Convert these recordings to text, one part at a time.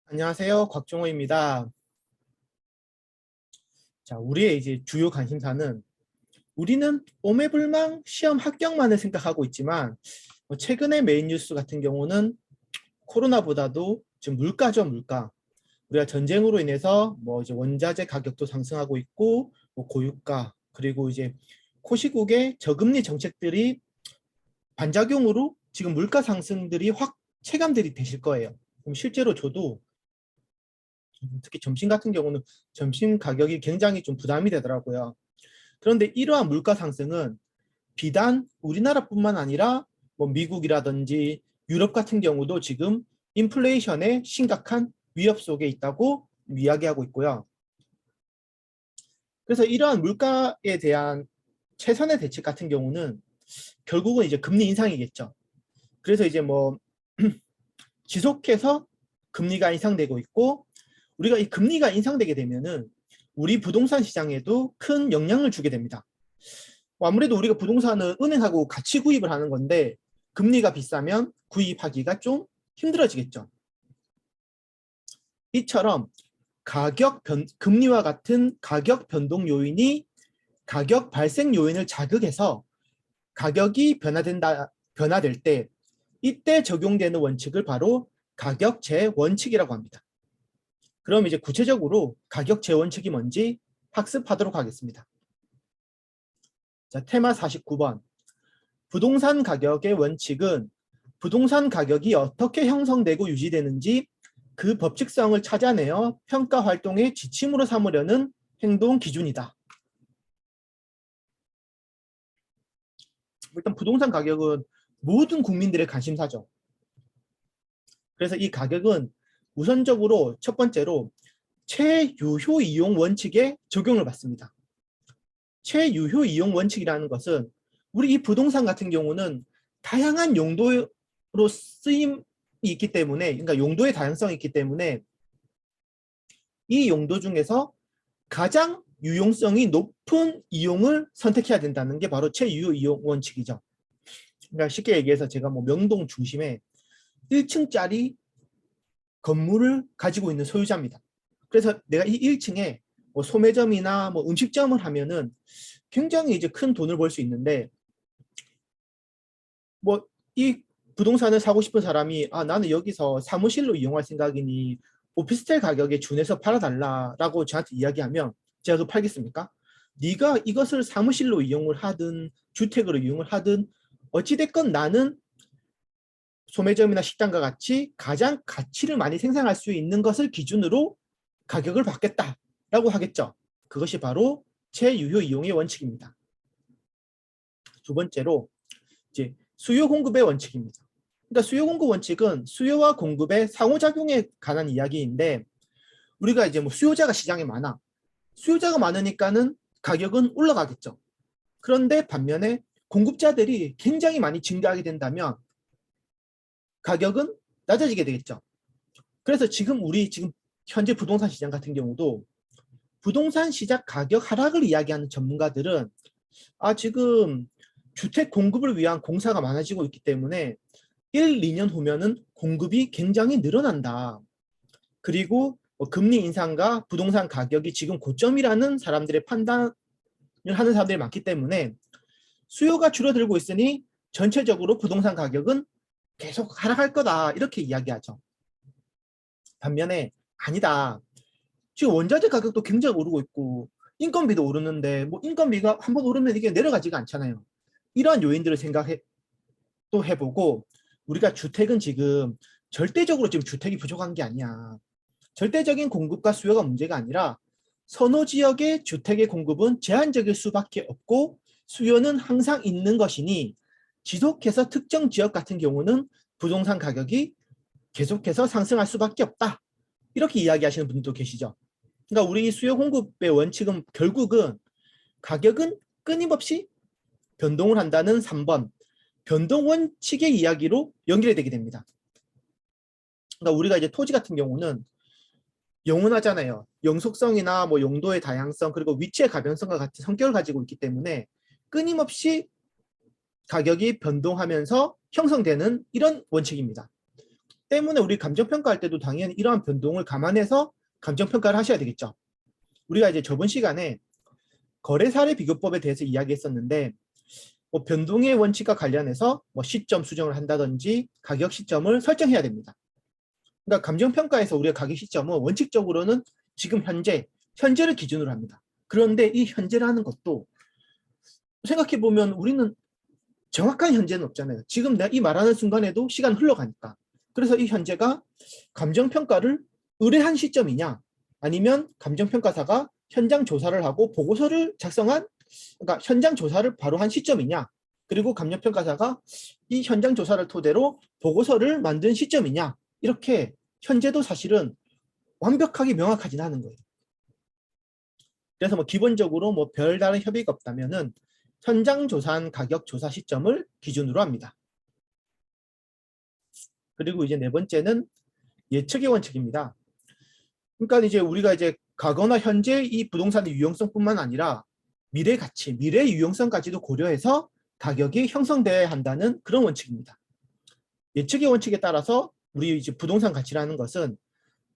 안녕하세요. 곽종호입니다. 자, 우리의 이제 주요 관심사는 우리는 오매불망 시험 합격만을 생각하고 있지만 최근의 메인 뉴스 같은 경우는 코로나보다도 지금 물가죠, 물가. 우리가 전쟁으로 인해서 뭐 이제 원자재 가격도 상승하고 있고 뭐 고유가 그리고 이제 코시국의 저금리 정책들이 반작용으로 지금 물가 상승들이 확 체감들이 되실 거예요. 그럼 실제로 저도 특히 점심 같은 경우는 점심 가격이 굉장히 좀 부담이 되더라고요. 그런데 이러한 물가 상승은 비단 우리나라뿐만 아니라 뭐 미국이라든지 유럽 같은 경우도 지금 인플레이션의 심각한 위협 속에 있다고 이야기하고 있고요. 그래서 이러한 물가에 대한 최선의 대책 같은 경우는 결국은 이제 금리 인상이겠죠. 그래서 이제 뭐 지속해서 금리가 인상되고 있고, 우리가 이 금리가 인상되게 되면은 우리 부동산 시장에도 큰 영향을 주게 됩니다. 아무래도 우리가 부동산은 은행하고 같이 구입을 하는 건데 금리가 비싸면 구입하기가 좀 힘들어지겠죠. 이처럼 금리와 같은 가격 변동 요인이 가격 발생 요인을 자극해서 가격이 변화될 때 이때 적용되는 원칙을 바로 가격제 원칙이라고 합니다. 그럼 이제 구체적으로 가격제 원칙이 뭔지 학습하도록 하겠습니다. 자, 테마 49번. 부동산 가격의 원칙은 부동산 가격이 어떻게 형성되고 유지되는지 그 법칙성을 찾아내어 평가 활동의 지침으로 삼으려는 행동 기준이다. 일단 부동산 가격은 모든 국민들의 관심사죠. 그래서 이 가격은 우선적으로 첫 번째로 최유효 이용 원칙에 적용을 받습니다. 최유효 이용 원칙이라는 것은 우리 이 부동산 같은 경우는 다양한 용도로 쓰임이 있기 때문에, 그러니까 용도의 다양성이 있기 때문에 이 용도 중에서 가장 유용성이 높은 이용을 선택해야 된다는 게 바로 최유효 이용 원칙이죠. 그러니까 쉽게 얘기해서 제가 뭐 명동 중심에 1층짜리 건물을 가지고 있는 소유자입니다. 그래서 내가 이 1층에 뭐 소매점이나 뭐 음식점을 하면은 굉장히 이제 큰 돈을 벌 수 있는데, 뭐 이 부동산을 사고 싶은 사람이 나는 여기서 사무실로 이용할 생각이니 오피스텔 가격에 준해서 팔아달라라고 저한테 이야기하면 제가 그 팔겠습니까? 네가 이것을 사무실로 이용을 하든 주택으로 이용을 하든 어찌됐건 나는 소매점이나 식당과 같이 가장 가치를 많이 생산할 수 있는 것을 기준으로 가격을 받겠다라고 하겠죠. 그것이 바로 최유효 이용의 원칙입니다. 두 번째로 이제 수요 공급의 원칙입니다. 그러니까 수요 공급 원칙은 수요와 공급의 상호작용에 관한 이야기인데, 우리가 이제 뭐 수요자가 시장에 많아. 수요자가 많으니까는 가격은 올라가겠죠. 그런데 반면에 공급자들이 굉장히 많이 증가하게 된다면 가격은 낮아지게 되겠죠. 그래서 지금 현재 부동산 시장 같은 경우도 부동산 시장 가격 하락을 이야기하는 전문가들은 지금 주택 공급을 위한 공사가 많아지고 있기 때문에 1, 2년 후면은 공급이 굉장히 늘어난다. 그리고 금리 인상과 부동산 가격이 지금 고점이라는 사람들의 판단을 하는 사람들이 많기 때문에 수요가 줄어들고 있으니 전체적으로 부동산 가격은 계속 하락할 거다, 이렇게 이야기하죠. 반면에 아니다. 지금 원자재 가격도 굉장히 오르고 있고 인건비도 오르는데 뭐 인건비가 한번 오르면 이게 내려가지가 않잖아요. 이러한 요인들을 생각해 또 해보고, 우리가 주택은 지금 절대적으로 지금 주택이 부족한 게 아니야. 절대적인 공급과 수요가 문제가 아니라 선호 지역의 주택의 공급은 제한적일 수밖에 없고 수요는 항상 있는 것이니 지속해서 특정 지역 같은 경우는 부동산 가격이 계속해서 상승할 수밖에 없다. 이렇게 이야기하시는 분도 계시죠. 그러니까 우리 수요 공급의 원칙은 결국은 가격은 끊임없이 변동을 한다는 3번 변동 원칙의 이야기로 연결이 되게 됩니다. 그러니까 우리가 이제 토지 같은 경우는 영원하잖아요. 영속성이나 뭐 용도의 다양성 그리고 위치의 가변성과 같은 성격을 가지고 있기 때문에 끊임없이 가격이 변동하면서 형성되는 이런 원칙입니다. 때문에 우리 감정평가할 때도 당연히 이러한 변동을 감안해서 감정평가를 하셔야 되겠죠. 우리가 이제 저번 시간에 거래사례 비교법에 대해서 이야기했었는데 뭐 변동의 원칙과 관련해서 뭐 시점 수정을 한다든지 가격 시점을 설정해야 됩니다. 그러니까 감정평가에서 우리가 가격 시점은 원칙적으로는 지금 현재를 기준으로 합니다. 그런데 이 현재라는 것도 생각해보면 우리는 정확한 현재는 없잖아요. 지금 내가 이 말하는 순간에도 시간 흘러가니까. 그래서 이 현재가 감정평가를 의뢰한 시점이냐 아니면 감정평가사가 현장 조사를 하고 보고서를 작성한, 그러니까 현장 조사를 바로 한 시점이냐, 그리고 감정평가사가 이 현장 조사를 토대로 보고서를 만든 시점이냐, 이렇게 현재도 사실은 완벽하게 명확하진 않은 거예요. 그래서 뭐 기본적으로 뭐 별다른 협의가 없다면은 현장 조사한 가격 조사 시점을 기준으로 합니다. 그리고 이제 네 번째는 예측의 원칙입니다. 그러니까 이제 우리가 이제 과거나 현재 이 부동산의 유용성뿐만 아니라 미래 가치, 미래의 유용성까지도 고려해서 가격이 형성돼야 한다는 그런 원칙입니다. 예측의 원칙에 따라서 우리 이제 부동산 가치라는 것은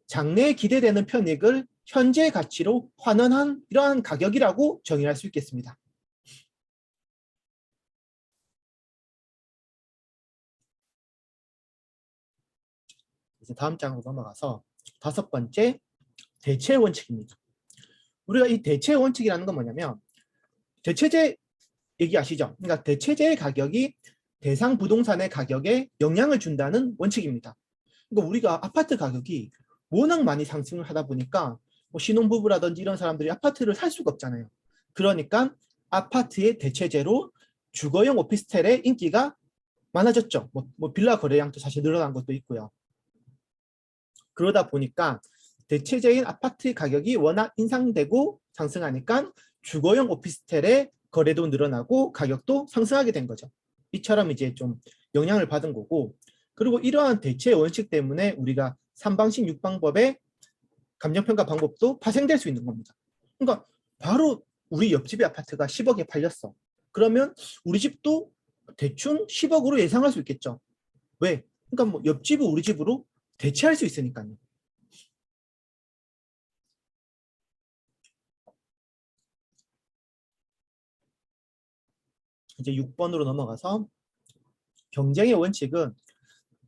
장래에 기대되는 편익을 현재의 가치로 환원한 이러한 가격이라고 정의할 수 있겠습니다. 이제 다음 장으로 넘어가서 다섯 번째, 대체 원칙입니다. 우리가 이 대체 원칙이라는 건 뭐냐면 대체재 얘기하시죠? 그러니까 대체재의 가격이 대상 부동산의 가격에 영향을 준다는 원칙입니다. 그러니까 우리가 아파트 가격이 워낙 많이 상승을 하다 보니까 뭐 신혼부부라든지 이런 사람들이 아파트를 살 수가 없잖아요. 그러니까 아파트의 대체재로 주거용 오피스텔의 인기가 많아졌죠. 뭐 빌라 거래량도 사실 늘어난 것도 있고요. 그러다 보니까 대체재인 아파트 가격이 워낙 인상되고 상승하니까 주거용 오피스텔의 거래도 늘어나고 가격도 상승하게 된 거죠. 이처럼 이제 좀 영향을 받은 거고, 그리고 이러한 대체 원칙 때문에 우리가 3방식 6방법의 감정평가 방법도 파생될 수 있는 겁니다. 그러니까 바로 우리 옆집의 아파트가 10억에 팔렸어. 그러면 우리 집도 대충 10억으로 예상할 수 있겠죠. 왜? 그러니까 뭐 옆집을 우리 집으로 대체할 수 있으니까요. 이제 6번으로 넘어가서 경쟁의 원칙은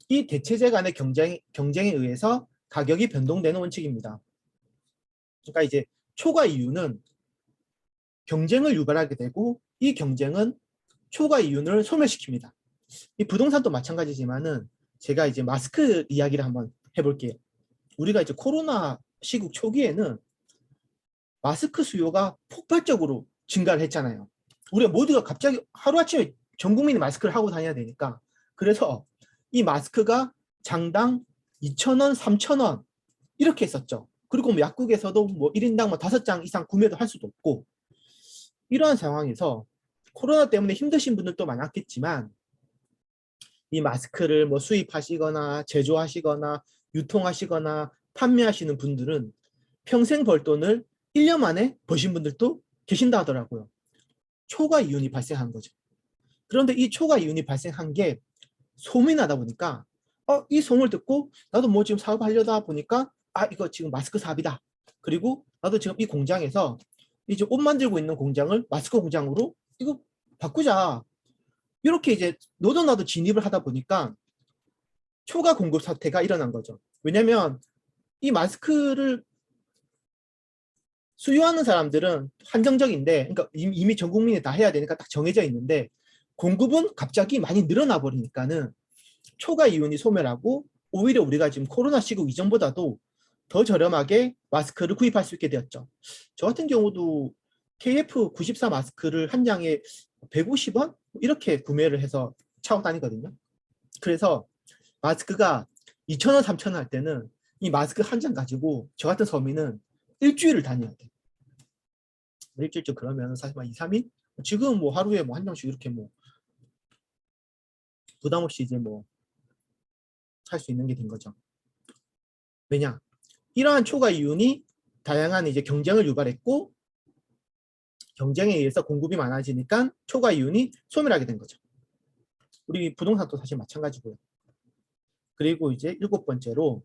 이 대체재 간의 경쟁에 의해서 가격이 변동되는 원칙입니다. 그러니까 이제 초과 이윤은 경쟁을 유발하게 되고 이 경쟁은 초과 이윤을 소멸시킵니다. 이 부동산도 마찬가지지만은 제가 이제 마스크 이야기를 한번 해볼게요. 우리가 이제 코로나 시국 초기에는 마스크 수요가 폭발적으로 증가를 했잖아요. 우리가 모두가 갑자기 하루아침에 전 국민이 마스크를 하고 다녀야 되니까. 그래서 이 마스크가 장당 2,000원, 3,000원 이렇게 했었죠. 그리고 뭐 약국에서도 뭐 1인당 뭐 5장 이상 구매도 할 수도 없고, 이러한 상황에서 코로나 때문에 힘드신 분들도 많았겠지만 이 마스크를 뭐 수입하시거나 제조하시거나 유통하시거나 판매하시는 분들은 평생 벌 돈을 1년 만에 버신 분들도 계신다 하더라고요. 초과 이윤이 발생한 거죠. 그런데 이 초과 이윤이 발생한 게 소문이 나다 보니까 이 소문을 듣고 나도 뭐 지금 사업하려다 보니까 이거 지금 마스크 사업이다. 그리고 나도 지금 이 공장에서 이제 옷 만들고 있는 공장을 마스크 공장으로 이거 바꾸자. 이렇게 이제 너도 나도 진입을 하다 보니까 초과 공급 사태가 일어난 거죠. 왜냐면 이 마스크를 수요하는 사람들은 한정적인데, 그러니까 이미 전 국민이 다 해야 되니까 딱 정해져 있는데 공급은 갑자기 많이 늘어나 버리니까는 초과 이윤이 소멸하고 오히려 우리가 지금 코로나 시국 이전보다도 더 저렴하게 마스크를 구입할 수 있게 되었죠. 저 같은 경우도 KF94 마스크를 한 장에 150원 이렇게 구매를 해서 차고 다니거든요. 그래서 마스크가 2,000원, 3,000원 할 때는 이 마스크 한 장 가지고 저 같은 서민은 일주일을 다녀야 돼. 일주일쯤 그러면 사실 막 2, 3일? 지금 뭐 하루에 뭐 한 장씩 이렇게 뭐 부담 없이 이제 뭐 살 수 있는 게 된 거죠. 왜냐? 이러한 초과 이윤이 다양한 이제 경쟁을 유발했고 경쟁에 의해서 공급이 많아지니까 초과 이윤이 소멸하게 된 거죠. 우리 부동산도 사실 마찬가지고요. 그리고 이제 7번째로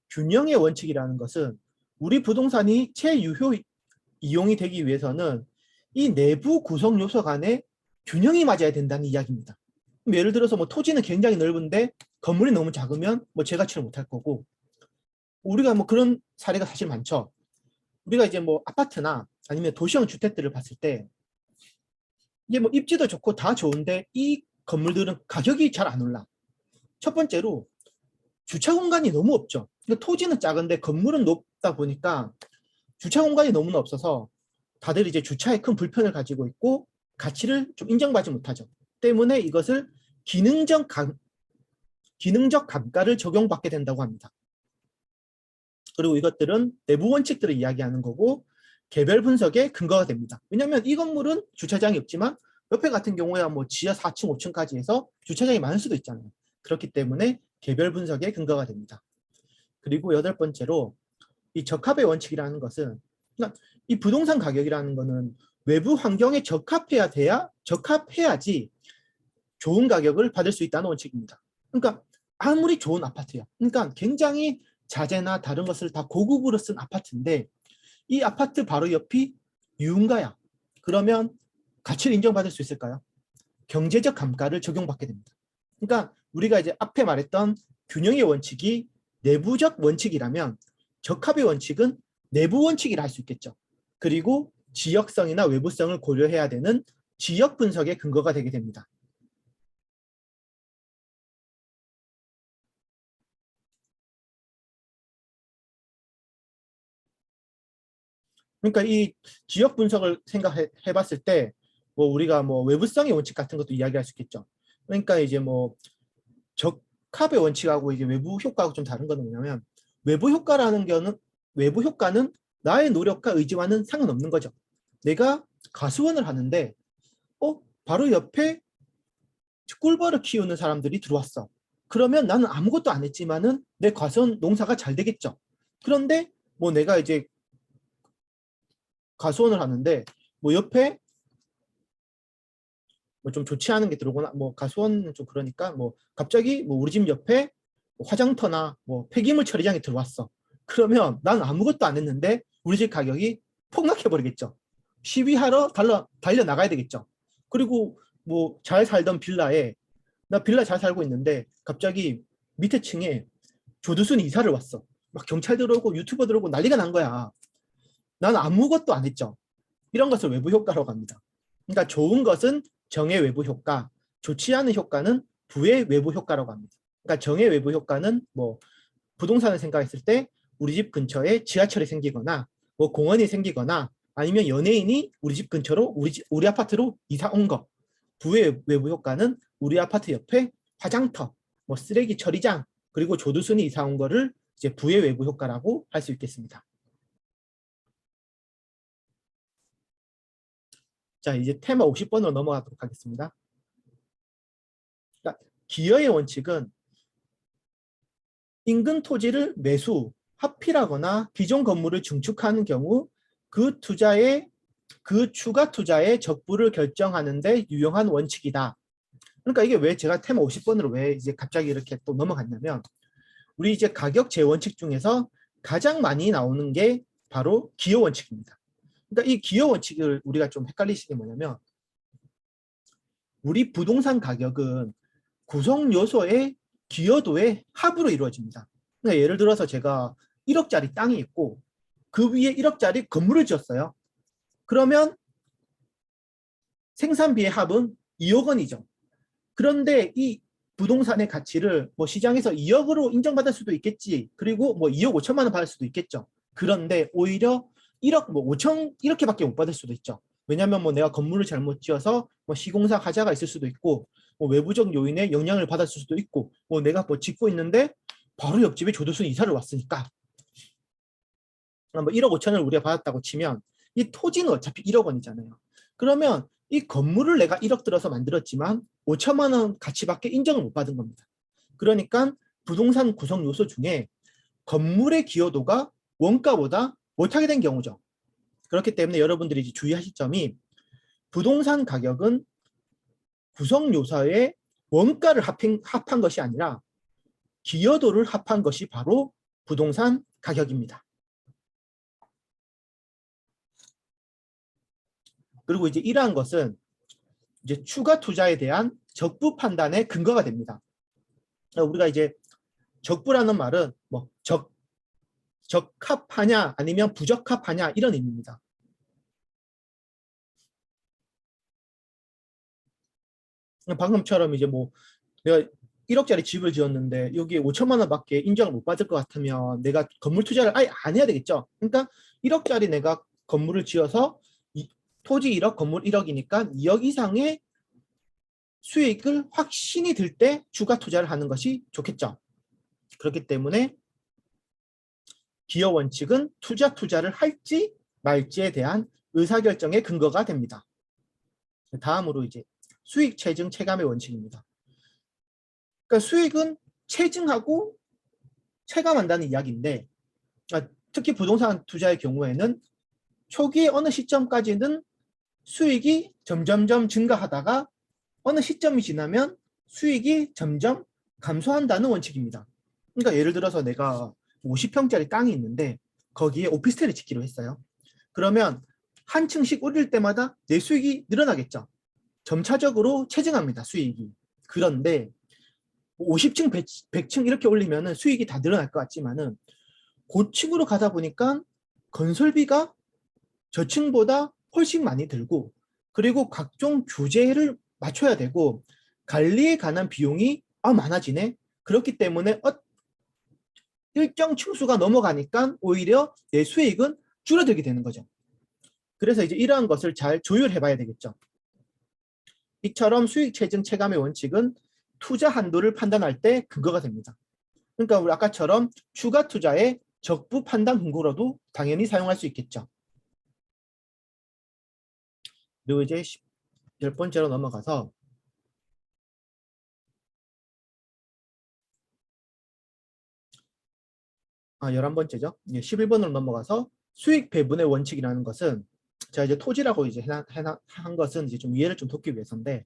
균형의 원칙이라는 것은 우리 부동산이 최유효 이용이 되기 위해서는 이 내부 구성 요소 간의 균형이 맞아야 된다는 이야기입니다. 예를 들어서 뭐 토지는 굉장히 넓은데 건물이 너무 작으면 뭐 재가치를 못할 거고, 우리가 뭐 그런 사례가 사실 많죠. 우리가 이제 뭐 아파트나 아니면 도시형 주택들을 봤을 때 이게 뭐 입지도 좋고 다 좋은데 이 건물들은 가격이 잘 안 올라. 첫 번째로 주차 공간이 너무 없죠. 토지는 작은데 건물은 높다 보니까 주차 공간이 너무나 없어서 다들 이제 주차에 큰 불편을 가지고 있고 가치를 좀 인정받지 못하죠. 때문에 이것을 기능적 감가를 적용받게 된다고 합니다. 그리고 이것들은 내부 원칙들을 이야기하는 거고 개별 분석의 근거가 됩니다. 왜냐하면 이 건물은 주차장이 없지만 옆에 같은 경우야 뭐 지하 4층, 5층까지 해서 주차장이 많을 수도 있잖아요. 그렇기 때문에 개별 분석의 근거가 됩니다. 그리고 8번째로 이 적합의 원칙이라는 것은, 그러니까 이 부동산 가격이라는 거는 외부 환경에 적합해야지 좋은 가격을 받을 수 있다는 원칙입니다. 그러니까 아무리 좋은 아파트야, 그러니까 굉장히 자재나 다른 것을 다 고급으로 쓴 아파트인데 이 아파트 바로 옆이 유흥가야. 그러면 가치를 인정받을 수 있을까요? 경제적 감가를 적용받게 됩니다. 그러니까 우리가 이제 앞에 말했던 균형의 원칙이 내부적 원칙이라면 적합의 원칙은 내부 원칙이라 할 수 있겠죠. 그리고 지역성이나 외부성을 고려해야 되는 지역 분석의 근거가 되게 됩니다. 그러니까 이 지역 분석을 생각해 봤을 때 뭐 우리가 뭐 외부성의 원칙 같은 것도 이야기할 수 있겠죠. 그러니까 이제 뭐 적합의 원칙하고 이제 외부 효과하고 좀 다른 거는 뭐냐면 외부 효과는 나의 노력과 의지와는 상관없는 거죠. 내가 가수원을 하는데 바로 옆에 꿀벌을 키우는 사람들이 들어왔어. 그러면 나는 아무것도 안 했지만은 내 가수원 농사가 잘 되겠죠. 그런데 뭐 내가 이제 가수원을 하는데 뭐 옆에 뭐 좀 좋지 않은 게 들어오거나 뭐 가수원은 좀 그러니까 뭐 갑자기 뭐 우리 집 옆에 화장터나 뭐 폐기물 처리장이 들어왔어. 그러면 난 아무것도 안 했는데 우리 집 가격이 폭락해 버리겠죠. 시위하러 달려 나가야 되겠죠. 그리고 뭐 잘 살던 빌라에 나 빌라 잘 살고 있는데 갑자기 밑에 층에 조두순 이사를 왔어. 막 경찰 들어오고 유튜버 들어오고 난리가 난 거야. 나는 아무것도 안 했죠. 이런 것을 외부 효과라고 합니다. 그러니까 좋은 것은 정의 외부 효과, 좋지 않은 효과는 부의 외부 효과라고 합니다. 그러니까 정의 외부 효과는 뭐 부동산을 생각했을 때 우리 집 근처에 지하철이 생기거나 뭐 공원이 생기거나 아니면 연예인이 우리 집 근처로 우리 아파트로 이사 온 거. 부의 외부 효과는 우리 아파트 옆에 화장터, 뭐 쓰레기 처리장, 그리고 조두순이 이사 온 거를 이제 부의 외부 효과라고 할 수 있겠습니다. 자, 이제 테마 50번으로 넘어가도록 하겠습니다. 그러니까 기여의 원칙은 인근 토지를 매수, 합필하거나 기존 건물을 증축하는 경우 그 추가 투자의 적부를 결정하는 데 유용한 원칙이다. 그러니까 이게 왜 제가 테마 50번으로 왜 이제 갑자기 이렇게 또 넘어갔냐면 우리 이제 가격 재원칙 중에서 가장 많이 나오는 게 바로 기여 원칙입니다. 그러니까 이 기여 원칙을 우리가 좀 헷갈리시는 게 뭐냐면 우리 부동산 가격은 구성 요소의 기여도의 합으로 이루어집니다. 그러니까 예를 들어서 제가 1억짜리 땅이 있고 그 위에 1억짜리 건물을 지었어요. 그러면 생산비의 합은 2억 원이죠. 그런데 이 부동산의 가치를 뭐 시장에서 2억으로 인정받을 수도 있겠지. 그리고 뭐 2억 5천만 원 받을 수도 있겠죠. 그런데 오히려 1억 뭐 5천 이렇게밖에 못 받을 수도 있죠. 왜냐하면 뭐 내가 건물을 잘못 지어서 뭐 시공사 하자가 있을 수도 있고 뭐 외부적 요인에 영향을 받았을 수도 있고 뭐 내가 뭐 짓고 있는데 바로 옆집에 조두순 이사를 왔으니까 뭐 1억 5천을 우리가 받았다고 치면 이 토지는 어차피 1억 원이잖아요. 그러면 이 건물을 내가 1억 들어서 만들었지만 5천만 원 가치밖에 인정을 못 받은 겁니다. 그러니까 부동산 구성 요소 중에 건물의 기여도가 원가보다 못하게 된 경우죠. 그렇기 때문에 여러분들이 이제 주의하실 점이 부동산 가격은 구성 요소의 원가를 합한 것이 아니라 기여도를 합한 것이 바로 부동산 가격입니다. 그리고 이제 이러한 것은 이제 추가 투자에 대한 적부 판단의 근거가 됩니다. 우리가 이제 적부라는 말은 뭐 적합하냐 아니면 부적합하냐 이런 의미입니다. 방금처럼 이제 뭐 내가 1억짜리 집을 지었는데 여기에 5천만 원밖에 인정을 못 받을 것 같으면 내가 건물 투자를 아예 안 해야 되겠죠. 그러니까 1억짜리 내가 건물을 지어서 토지 1억, 건물 1억이니까 2억 이상의 수익을 확신이 들 때 추가 투자를 하는 것이 좋겠죠. 그렇기 때문에 기여 원칙은 투자를 할지 말지에 대한 의사결정의 근거가 됩니다. 다음으로 이제 수익 체증 체감의 원칙입니다. 그러니까 수익은 체증하고 체감한다는 이야기인데 특히 부동산 투자의 경우에는 초기에 어느 시점까지는 수익이 점점점 증가하다가 어느 시점이 지나면 수익이 점점 감소한다는 원칙입니다. 그러니까 예를 들어서 내가 50평짜리 땅이 있는데 거기에 오피스텔을 짓기로 했어요. 그러면 한 층씩 올릴 때마다 내 수익이 늘어나겠죠. 점차적으로 체증합니다. 수익이. 그런데 50층, 100층 이렇게 올리면 수익이 다 늘어날 것 같지만은 고층으로 가다 보니까 건설비가 저층보다 훨씬 많이 들고 그리고 각종 규제를 맞춰야 되고 관리에 관한 비용이 많아지네. 그렇기 때문에 일정 층수가 넘어가니까 오히려 내 수익은 줄어들게 되는 거죠. 그래서 이제 이러한 것을 잘 조율해 봐야 되겠죠. 이처럼 수익 체증 체감의 원칙은 투자 한도를 판단할 때 근거가 됩니다. 그러니까 우리 아까처럼 추가 투자의 적부 판단 근거로도 당연히 사용할 수 있겠죠. 그리고 이제 10번째로 넘어가서 아, 11번째죠. 11번으로 넘어가서 수익 배분의 원칙이라는 것은 제가 이제 토지라고 이제 한 것은 이제 좀 이해를 좀 돕기 위해서인데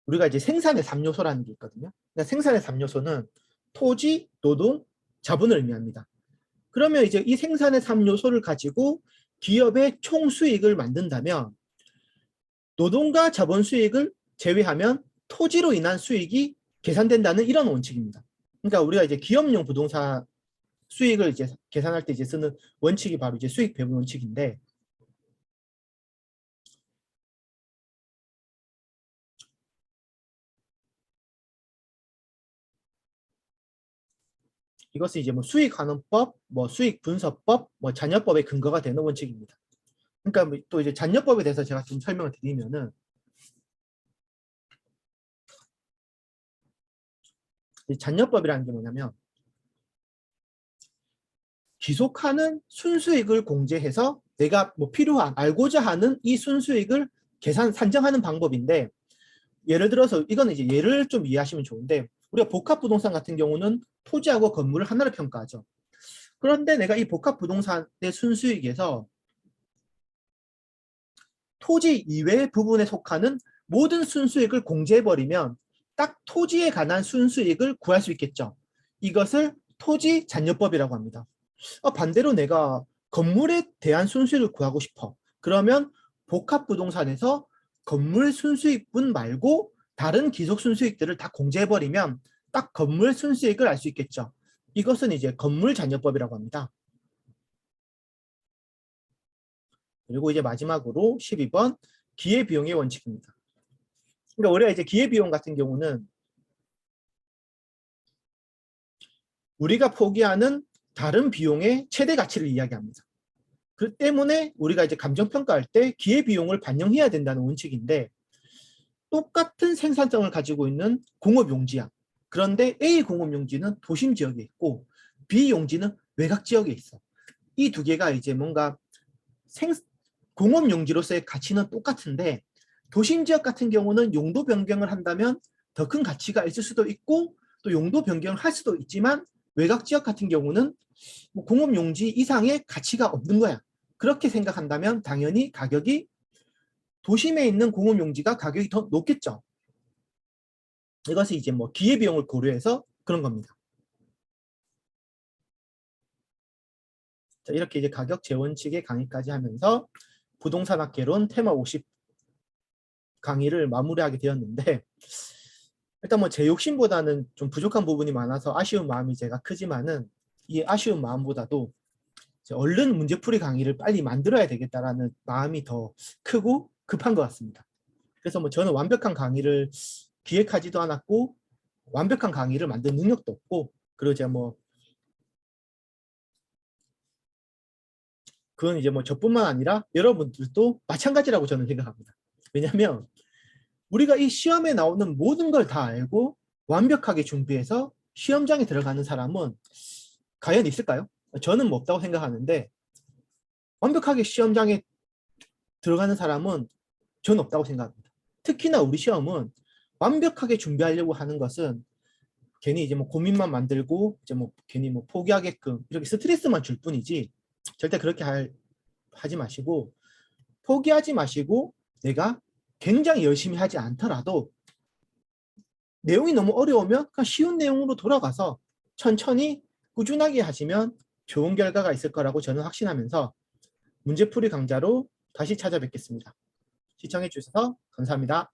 우리가 이제 생산의 3요소라는 게 있거든요. 그러니까 생산의 3요소는 토지, 노동, 자본을 의미합니다. 그러면 이제 이 생산의 3요소를 가지고 기업의 총 수익을 만든다면 노동과 자본 수익을 제외하면 토지로 인한 수익이 계산된다는 이런 원칙입니다. 그러니까 우리가 이제 기업용 부동산 수익을 이제 계산할 때 이제 쓰는 원칙이 바로 이제 수익 배분 원칙인데 이것은 이제 뭐 수익환원법, 뭐 수익분석법, 뭐 잔여법의 근거가 되는 원칙입니다. 그러니까 뭐또 이제 잔여법에 대해서 제가 좀 설명을 드리면은 이 잔여법이라는 게 뭐냐면 기속하는 순수익을 공제해서 내가 뭐 필요한 알고자 하는 이 순수익을 산정하는 방법인데 예를 들어서 이거는 이제 예를 좀 이해하시면 좋은데 우리가 복합부동산 같은 경우는 토지하고 건물을 하나로 평가하죠. 그런데 내가 이 복합부동산의 순수익에서 토지 이외의 부분에 속하는 모든 순수익을 공제해버리면 딱 토지에 관한 순수익을 구할 수 있겠죠. 이것을 토지 잔여법이라고 합니다. 반대로 내가 건물에 대한 순수익을 구하고 싶어. 그러면 복합부동산에서 건물 순수익분 말고 다른 기속 순수익들을 다 공제해버리면 딱 건물 순수익을 알 수 있겠죠. 이것은 이제 건물 잔여법이라고 합니다. 그리고 이제 마지막으로 12번 기회비용의 원칙입니다. 그러니까 우리가 이제 기회비용 같은 경우는 우리가 포기하는 다른 비용의 최대 가치를 이야기합니다. 그 때문에 우리가 이제 감정평가할 때 기회비용을 반영해야 된다는 원칙인데 똑같은 생산성을 가지고 있는 공업용지야. 그런데 A 공업용지는 도심 지역에 있고 B 용지는 외곽 지역에 있어. 이 두 개가 이제 뭔가 공업용지로서의 가치는 똑같은데 도심 지역 같은 경우는 용도 변경을 한다면 더 큰 가치가 있을 수도 있고 또 용도 변경을 할 수도 있지만 외곽 지역 같은 경우는 뭐 공업용지 이상의 가치가 없는 거야. 그렇게 생각한다면 당연히 가격이 도심에 있는 공업용지가 가격이 더 높겠죠. 이것은 이제 뭐 기회비용을 고려해서 그런 겁니다. 자, 이렇게 이제 가격 재원칙의 강의까지 하면서 부동산 학개론 테마 50 강의를 마무리하게 되었는데, 일단 뭐 제 욕심보다는 좀 부족한 부분이 많아서 아쉬운 마음이 제가 크지만은, 이 아쉬운 마음보다도 얼른 문제풀이 강의를 빨리 만들어야 되겠다라는 마음이 더 크고 급한 것 같습니다. 그래서 뭐 저는 완벽한 강의를 기획하지도 않았고 완벽한 강의를 만든 능력도 없고, 그리고 제가 뭐 그건 이제 뭐 저뿐만 아니라 여러분들도 마찬가지라고 저는 생각합니다. 왜냐하면 우리가 이 시험에 나오는 모든 걸 다 알고 완벽하게 준비해서 시험장에 들어가는 사람은 과연 있을까요? 저는 뭐 없다고 생각하는데, 완벽하게 시험장에 들어가는 사람은 저는 없다고 생각합니다. 특히나 우리 시험은 완벽하게 준비하려고 하는 것은 괜히 이제 뭐 고민만 만들고 이제 뭐 괜히 뭐 포기하게끔 이렇게 스트레스만 줄 뿐이지, 절대 그렇게 하지 마시고, 포기하지 마시고 내가 굉장히 열심히 하지 않더라도 내용이 너무 어려우면 그냥 쉬운 내용으로 돌아가서 천천히 꾸준하게 하시면 좋은 결과가 있을 거라고 저는 확신하면서 문제풀이 강좌로 다시 찾아뵙겠습니다. 시청해 주셔서 감사합니다.